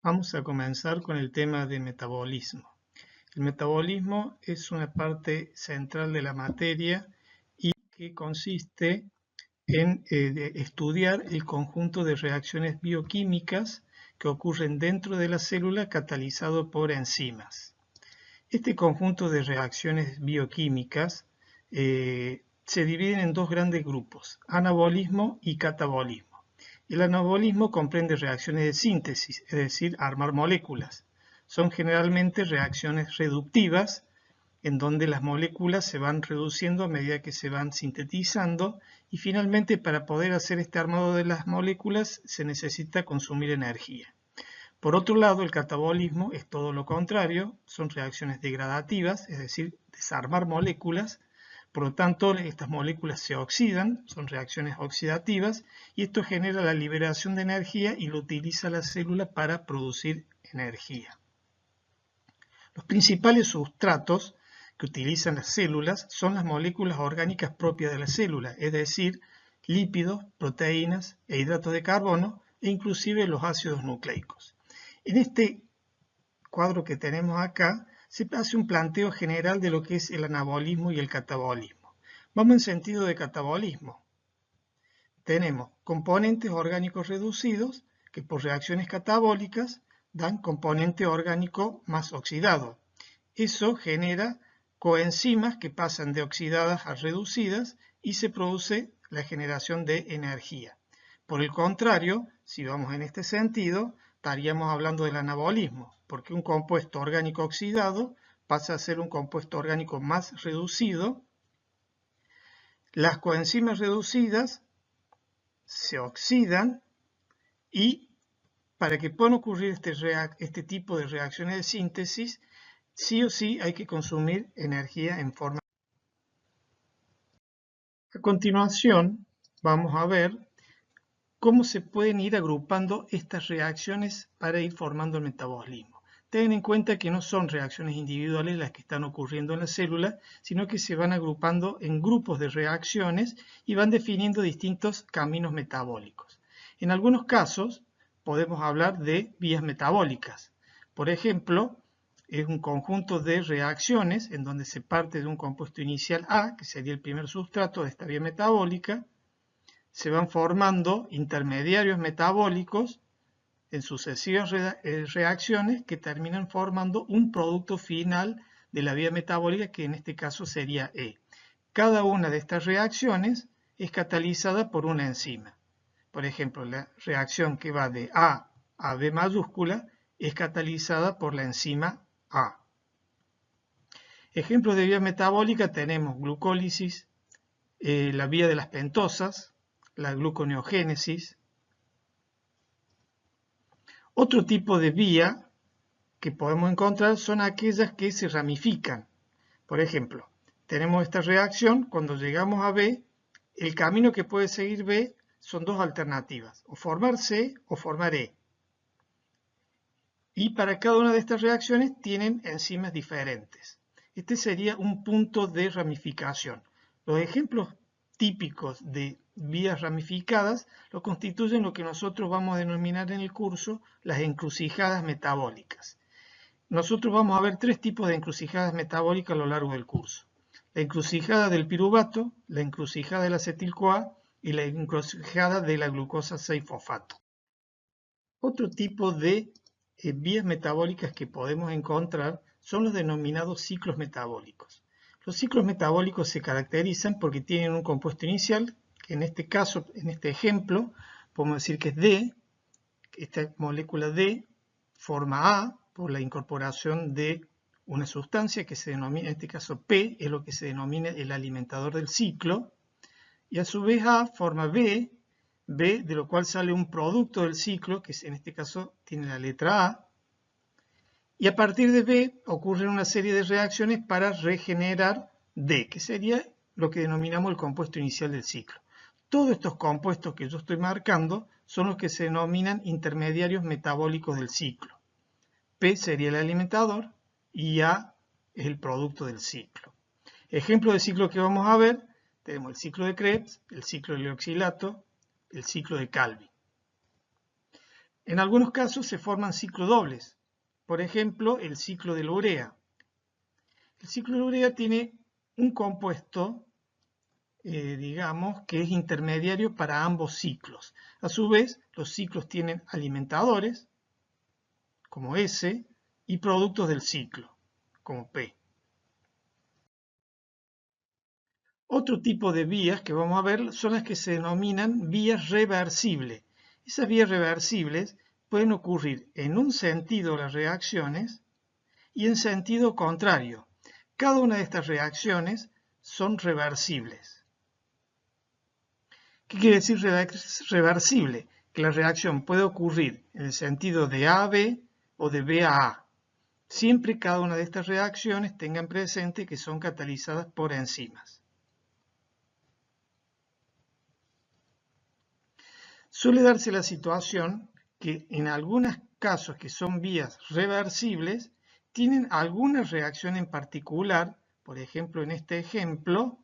Vamos a comenzar con el tema de metabolismo. El metabolismo es una parte central de la materia y que consiste en estudiar el conjunto de reacciones bioquímicas que ocurren dentro de la célula catalizado por enzimas. Este conjunto de reacciones bioquímicas se dividen en dos grandes grupos, anabolismo y catabolismo. El anabolismo comprende reacciones de síntesis, es decir, armar moléculas. Son generalmente reacciones reductivas, en donde las moléculas se van reduciendo a medida que se van sintetizando y finalmente para poder hacer este armado de las moléculas se necesita consumir energía. Por otro lado, el catabolismo es todo lo contrario, son reacciones degradativas, es decir, desarmar moléculas. Por lo tanto, estas moléculas se oxidan, son reacciones oxidativas, y esto genera la liberación de energía y lo utiliza la célula para producir energía. Los principales sustratos que utilizan las células son las moléculas orgánicas propias de la célula, es decir, lípidos, proteínas e hidratos de carbono, e inclusive los ácidos nucleicos. En este cuadro que tenemos acá, se hace un planteo general de lo que es el anabolismo y el catabolismo. Vamos en sentido de catabolismo. Tenemos componentes orgánicos reducidos que por reacciones catabólicas dan componente orgánico más oxidado. Eso genera coenzimas que pasan de oxidadas a reducidas y se produce la generación de energía. Por el contrario, si vamos en este sentido, estaríamos hablando del anabolismo, porque un compuesto orgánico oxidado pasa a ser un compuesto orgánico más reducido. Las coenzimas reducidas se oxidan y para que puedan ocurrir este tipo de reacciones de síntesis, sí o sí hay que consumir energía en forma. A continuación, vamos a ver cómo se pueden ir agrupando estas reacciones para ir formando el metabolismo. Ten en cuenta que no son reacciones individuales las que están ocurriendo en la célula, sino que se van agrupando en grupos de reacciones y van definiendo distintos caminos metabólicos. En algunos casos podemos hablar de vías metabólicas. Por ejemplo, es un conjunto de reacciones en donde se parte de un compuesto inicial A, que sería el primer sustrato de esta vía metabólica, se van formando intermediarios metabólicos en sucesivas reacciones que terminan formando un producto final de la vía metabólica, que en este caso sería E. Cada una de estas reacciones es catalizada por una enzima. Por ejemplo, la reacción que va de A a B mayúscula es catalizada por la enzima A. Ejemplos de vía metabólica tenemos glucólisis, la vía de las pentosas, la gluconeogénesis. Otro tipo de vía que podemos encontrar son aquellas que se ramifican. Por ejemplo, tenemos esta reacción, cuando llegamos a B, el camino que puede seguir B son dos alternativas, o formar C o formar E. Y para cada una de estas reacciones tienen enzimas diferentes. Este sería un punto de ramificación. Los ejemplos típicos de vías ramificadas lo constituyen lo que nosotros vamos a denominar en el curso las encrucijadas metabólicas. Nosotros vamos a ver tres tipos de encrucijadas metabólicas a lo largo del curso. La encrucijada del piruvato, la encrucijada del acetil-CoA y la encrucijada de la glucosa 6-fosfato. Otro tipo de vías metabólicas que podemos encontrar son los denominados ciclos metabólicos. Los ciclos metabólicos se caracterizan porque tienen un compuesto inicial, que en este caso, en este ejemplo, podemos decir que es D. Esta molécula D forma A por la incorporación de una sustancia que se denomina, en este caso P, es lo que se denomina el alimentador del ciclo, y a su vez A forma B, de lo cual sale un producto del ciclo, que en este caso tiene la letra A, y a partir de B ocurren una serie de reacciones para regenerar D, que sería lo que denominamos el compuesto inicial del ciclo. Todos estos compuestos que yo estoy marcando son los que se denominan intermediarios metabólicos del ciclo. P sería el alimentador y A es el producto del ciclo. Ejemplos de ciclo que vamos a ver, tenemos el ciclo de Krebs, el ciclo de Lioxilato, el ciclo de Calvin. En algunos casos se forman ciclodobles. Por ejemplo, el ciclo de la urea. El ciclo de la urea tiene un compuesto, digamos, que es intermediario para ambos ciclos. A su vez, los ciclos tienen alimentadores, como S, y productos del ciclo, como P. Otro tipo de vías que vamos a ver son las que se denominan vías reversibles. Esas vías reversibles pueden ocurrir en un sentido las reacciones y en sentido contrario. Cada una de estas reacciones son reversibles. ¿Qué quiere decir reversible? Que la reacción puede ocurrir en el sentido de A a B o de B a A. Siempre cada una de estas reacciones tengan presente que son catalizadas por enzimas. Suele darse la situación que en algunos casos que son vías reversibles, tienen alguna reacción en particular, por ejemplo en este ejemplo,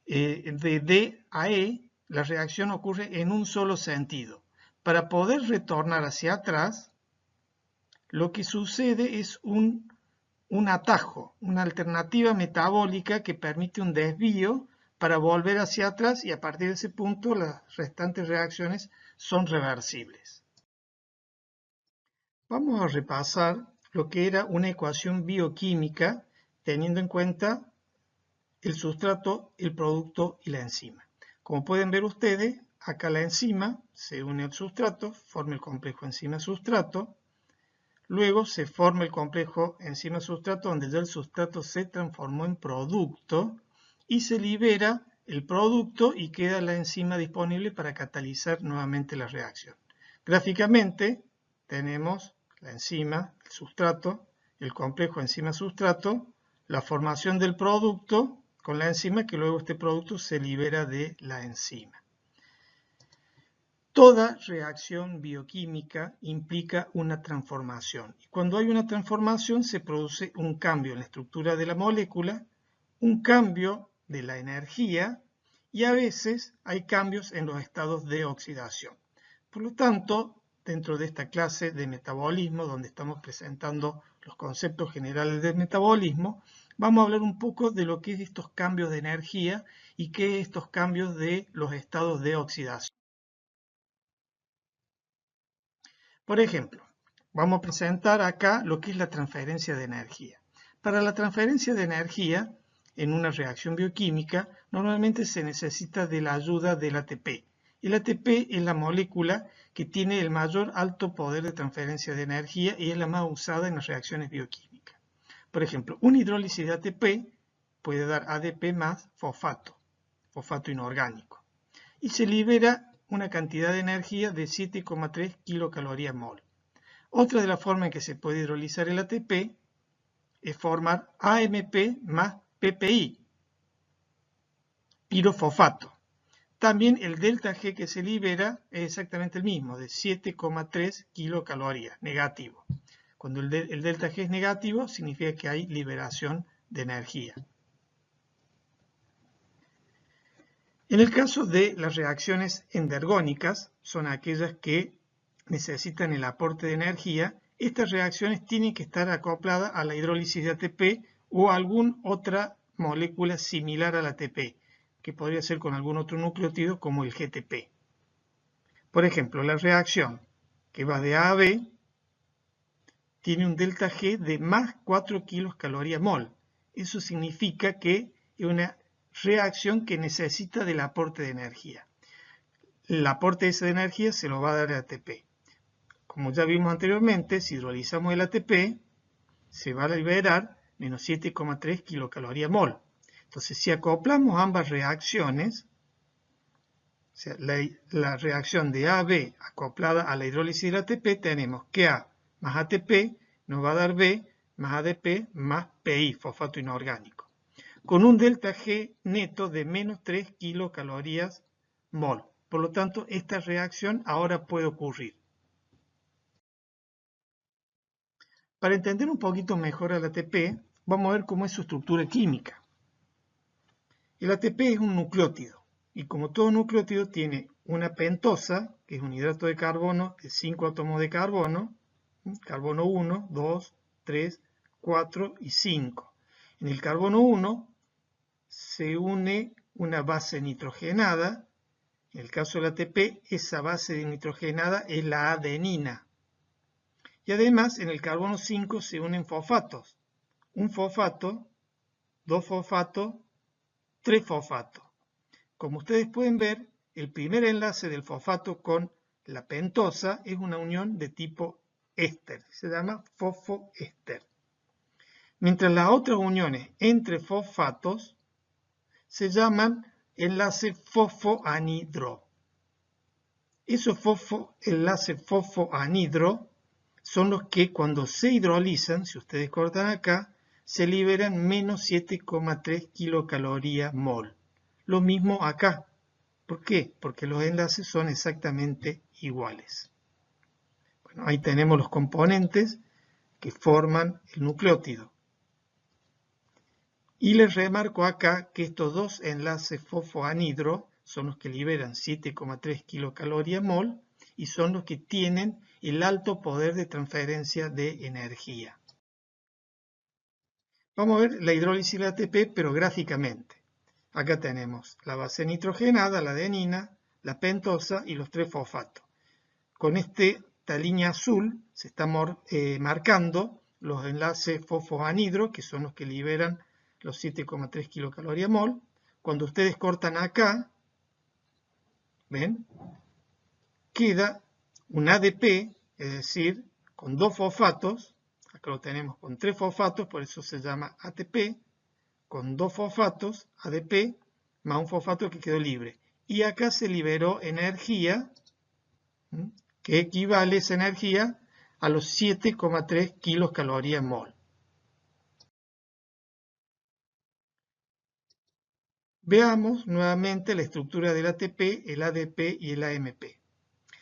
de D a E, la reacción ocurre en un solo sentido. Para poder retornar hacia atrás, lo que sucede es un atajo, una alternativa metabólica que permite un desvío para volver hacia atrás y a partir de ese punto las restantes reacciones son reversibles. Vamos a repasar lo que era una ecuación bioquímica teniendo en cuenta el sustrato, el producto y la enzima. Como pueden ver ustedes, acá la enzima se une al sustrato, forma el complejo enzima-sustrato. Luego se forma el complejo enzima-sustrato donde ya el sustrato se transformó en producto y se libera el producto y queda la enzima disponible para catalizar nuevamente la reacción. Gráficamente tenemos la enzima, el sustrato, el complejo enzima-sustrato, la formación del producto con la enzima que luego este producto se libera de la enzima. Toda reacción bioquímica implica una transformación. Y cuando hay una transformación se produce un cambio en la estructura de la molécula, un cambio de la energía y a veces hay cambios en los estados de oxidación. Por lo tanto, dentro de esta clase de metabolismo, donde estamos presentando los conceptos generales del metabolismo, vamos a hablar un poco de lo que es estos cambios de energía y qué es estos cambios de los estados de oxidación. Por ejemplo, vamos a presentar acá lo que es la transferencia de energía. Para la transferencia de energía, en una reacción bioquímica, normalmente se necesita de la ayuda del ATP. El ATP es la molécula que tiene el mayor alto poder de transferencia de energía y es la más usada en las reacciones bioquímicas. Por ejemplo, una hidrólisis de ATP puede dar ADP más fosfato inorgánico, y se libera una cantidad de energía de 7,3 kilocalorías mol. Otra de las formas en que se puede hidrolizar el ATP es formar AMP más PPI, pirofosfato. También el delta G que se libera es exactamente el mismo, de 7,3 kilocalorías, negativo. Cuando el delta G es negativo, significa que hay liberación de energía. En el caso de las reacciones endergónicas, son aquellas que necesitan el aporte de energía, estas reacciones tienen que estar acopladas a la hidrólisis de ATP o a alguna otra molécula similar al ATP, que podría ser con algún otro nucleótido como el GTP. Por ejemplo, la reacción que va de A a B tiene un delta G de más 4 kilocalorías mol. Eso significa que es una reacción que necesita del aporte de energía. El aporte de esa energía se lo va a dar el ATP. Como ya vimos anteriormente, si hidrolizamos el ATP, se va a liberar menos 7,3 kilocalorías mol. Entonces, si acoplamos ambas reacciones, o sea, la reacción de A a B acoplada a la hidrólisis del ATP, tenemos que A más ATP nos va a dar B más ADP más PI, fosfato inorgánico, con un delta G neto de menos 3 kilocalorías mol. Por lo tanto, esta reacción ahora puede ocurrir. Para entender un poquito mejor al ATP, vamos a ver cómo es su estructura química. El ATP es un nucleótido Y como todo nucleótido tiene una pentosa, que es un hidrato de carbono de 5 átomos de carbono, carbono 1, 2, 3, 4 y 5. En el carbono 1 se une una base nitrogenada. En el caso del ATP, esa base nitrogenada es la adenina. Y además, en el carbono 5 se unen fosfatos. Un fosfato, dos fosfatos, tres fosfatos. Como ustedes pueden ver, el primer enlace del fosfato con la pentosa es una unión de tipo éster. Se llama fosfoéster. Mientras las otras uniones entre fosfatos se llaman enlace fosfoanhidro. Esos enlaces fosfoanhidro son los que cuando se hidrolizan, si ustedes cortan acá, se liberan menos 7,3 kilocalorías mol. Lo mismo acá. ¿Por qué? Porque los enlaces son exactamente iguales. Bueno, ahí tenemos los componentes que forman el nucleótido. Y les remarco acá que estos dos enlaces fosfoanhidro son los que liberan 7,3 kilocalorías mol y son los que tienen el alto poder de transferencia de energía. Vamos a ver la hidrólisis del ATP, pero gráficamente. Acá tenemos la base nitrogenada, la adenina, la pentosa y los tres fosfatos. Con esta línea azul se está marcando los enlaces fosfoanhidro, que son los que liberan los 7,3 kilocalorías mol. Cuando ustedes cortan acá, ¿ven? Queda un ADP, es decir, con dos fosfatos. Acá lo tenemos con tres fosfatos, por eso se llama ATP. Con dos fosfatos, ADP, más un fosfato que quedó libre. Y acá se liberó energía, que equivale esa energía a los 7,3 kilocalorías mol. Veamos nuevamente la estructura del ATP, el ADP y el AMP.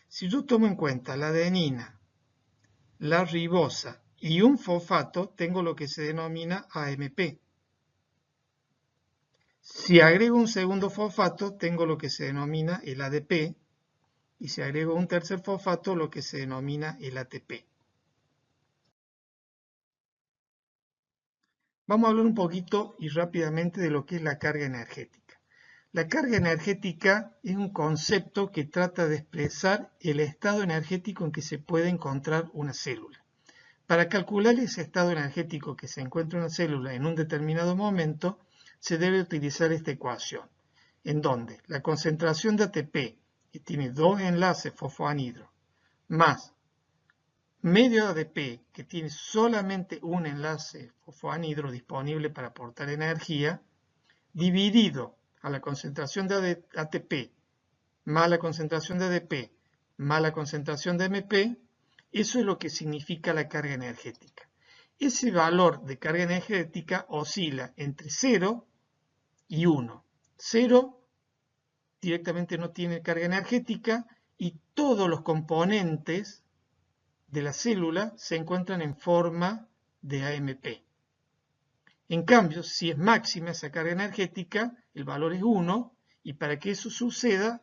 Si yo tomo en cuenta la adenina, la ribosa y un fosfato, tengo lo que se denomina AMP. Si agrego un segundo fosfato, tengo lo que se denomina el ADP. Y si agrego un tercer fosfato, lo que se denomina el ATP. Vamos a hablar un poquito y rápidamente de lo que es la carga energética. La carga energética es un concepto que trata de expresar el estado energético en que se puede encontrar una célula. Para calcular ese estado energético que se encuentra una célula en un determinado momento, se debe utilizar esta ecuación, en donde la concentración de ATP, que tiene dos enlaces fosfoanhidro, más medio ADP, que tiene solamente un enlace fosfoanhidro disponible para aportar energía, dividido a la concentración de ATP más la concentración de ADP más la concentración de MP, eso es lo que significa la carga energética. Ese valor de carga energética oscila entre 0 y 1. 0 directamente no tiene carga energética y todos los componentes de la célula se encuentran en forma de AMP. En cambio, si es máxima esa carga energética, el valor es 1, y para que eso suceda,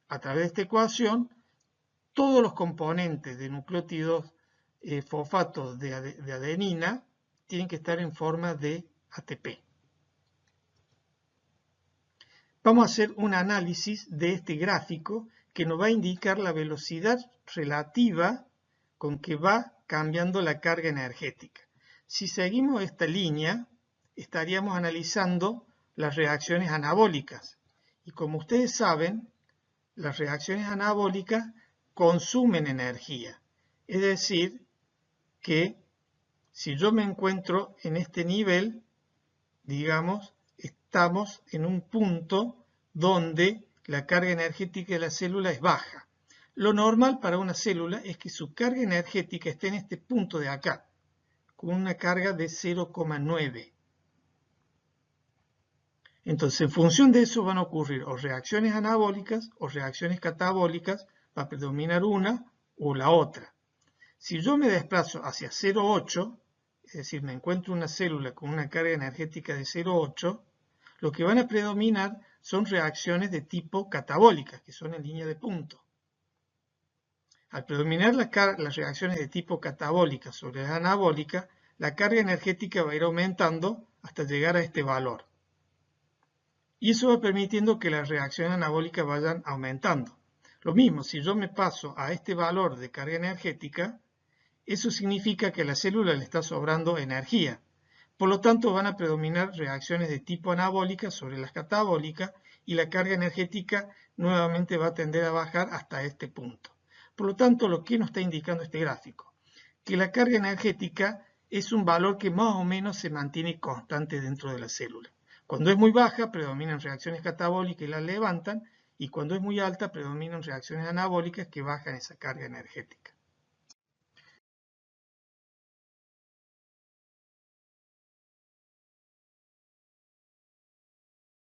a través de esta ecuación, todos los componentes de nucleótidos fosfatos de adenina tienen que estar en forma de ATP. Vamos a hacer un análisis de este gráfico que nos va a indicar la velocidad relativa con que va cambiando la carga energética. Si seguimos esta línea, estaríamos analizando las reacciones anabólicas. Y como ustedes saben, las reacciones anabólicas consumen energía. Es decir, que si yo me encuentro en este nivel, digamos, estamos en un punto donde la carga energética de la célula es baja. Lo normal para una célula es que su carga energética esté en este punto de acá, con una carga de 0,9. Entonces, en función de eso van a ocurrir o reacciones anabólicas o reacciones catabólicas, va a predominar una o la otra. Si yo me desplazo hacia 0,8, es decir, me encuentro una célula con una carga energética de 0,8, lo que van a predominar son reacciones de tipo catabólica, que son en línea de punto. Al predominar las reacciones de tipo catabólica sobre las anabólicas, la carga energética va a ir aumentando hasta llegar a este valor. Y eso va permitiendo que las reacciones anabólicas vayan aumentando. Lo mismo, si yo me paso a este valor de carga energética, eso significa que a la célula le está sobrando energía. Por lo tanto, van a predominar reacciones de tipo anabólica sobre las catabólicas y la carga energética nuevamente va a tender a bajar hasta este punto. Por lo tanto, lo que nos está indicando este gráfico, que la carga energética es un valor que más o menos se mantiene constante dentro de la célula. Cuando es muy baja, predominan reacciones catabólicas y las levantan, y cuando es muy alta, predominan reacciones anabólicas que bajan esa carga energética.